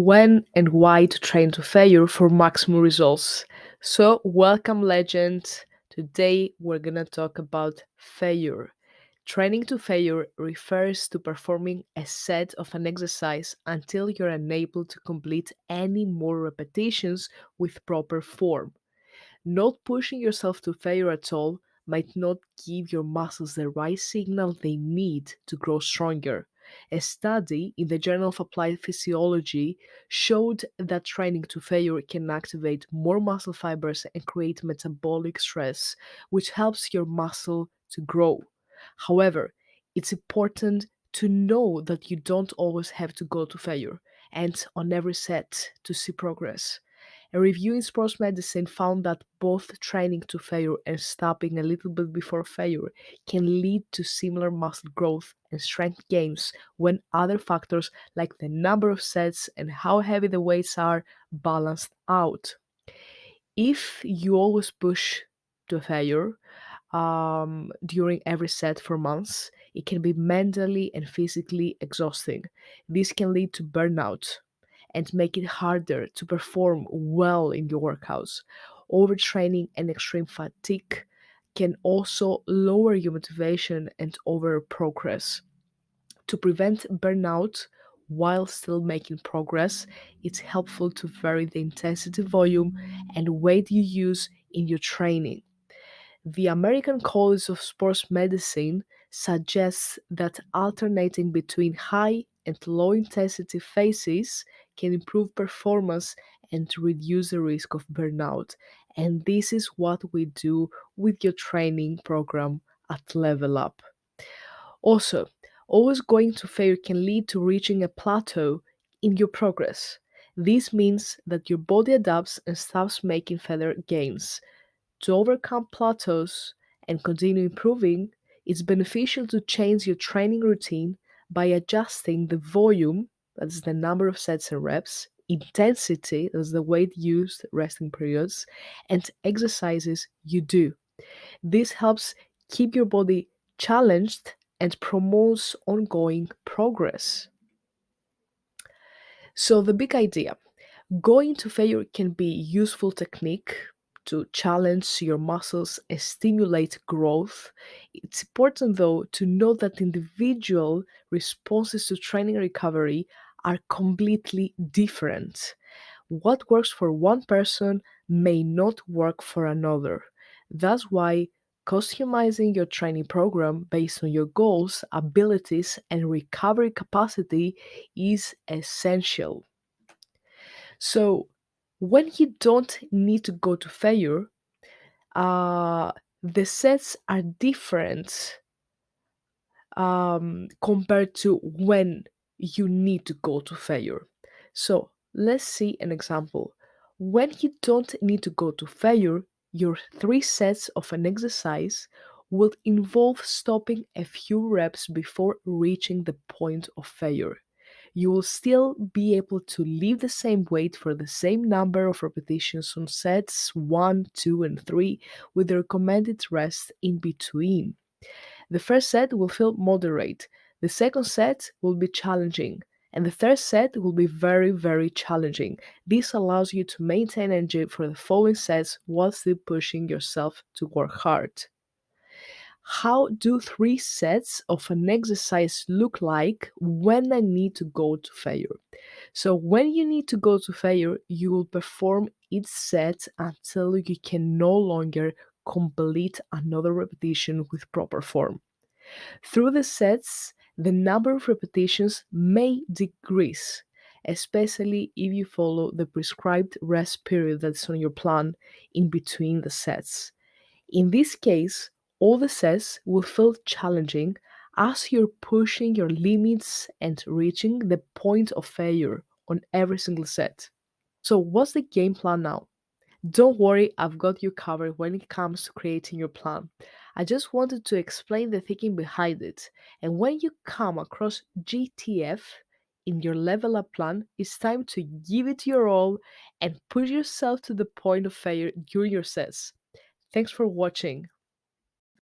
When and why to train to failure for maximum results. So, welcome, legend. Today, we're gonna talk about failure. Training to failure refers to performing a set of an exercise until you're unable to complete any more repetitions with proper form. Not pushing yourself to failure at all might not give your muscles the right signal they need to grow stronger. A study in the Journal of Applied Physiology showed that training to failure can activate more muscle fibers and create metabolic stress, which helps your muscle to grow. However, it's important to know that you don't always have to go to failure and on every set to see progress. A review in sports medicine found that both training to failure and stopping a little bit before failure can lead to similar muscle growth and strength gains when other factors like the number of sets and how heavy the weights are balanced out. If you always push to failure during every set for months, it can be mentally and physically exhausting. This can lead to burnout and make it harder to perform well in your workouts. Overtraining and extreme fatigue can also lower your motivation and over progress. To prevent burnout while still making progress, it's helpful to vary the intensity, volume, and weight you use in your training. The American College of Sports Medicine suggests that alternating between high and low intensity phases can improve performance and reduce the risk of burnout. And this is what we do with your training program at Level Up. Also, always going to failure can lead to reaching a plateau in your progress. This means that your body adapts and stops making further gains. To overcome plateaus and continue improving, it's beneficial to change your training routine by adjusting the volume, that's the number of sets and reps, intensity, that's the weight used, resting periods, and exercises you do. This helps keep your body challenged and promotes ongoing progress. So, the big idea: going to failure can be a useful technique to challenge your muscles and stimulate growth. It's important, though, to note that individual responses to training recovery are completely different. What works for one person may not work for another. That's why customizing your training program based on your goals, abilities, and recovery capacity is essential. So, when you don't need to go to failure, uh, the sets are different compared to when you need to go to failure. So, let's see an example. When you don't need to go to failure, your three sets of an exercise will involve stopping a few reps before reaching the point of failure. You will still be able to lift the same weight for the same number of repetitions on sets 1, 2, and 3 with the recommended rest in between. The first set will feel moderate, the second set will be challenging, and the third set will be very, very challenging. This allows you to maintain energy for the following sets while still pushing yourself to work hard. How do three sets of an exercise look like when I need to go to failure? So, when you need to go to failure, you will perform each set until you can no longer complete another repetition with proper form. Through the sets, the number of repetitions may decrease, especially if you follow the prescribed rest period that's on your plan in between the sets. In this case, all the sets will feel challenging as you're pushing your limits and reaching the point of failure on every single set. So, what's the game plan now? Don't worry, I've got you covered when it comes to creating your plan. I just wanted to explain the thinking behind it. And when you come across GTF in your level up plan, it's time to give it your all and push yourself to the point of failure during your sets. Thanks for watching.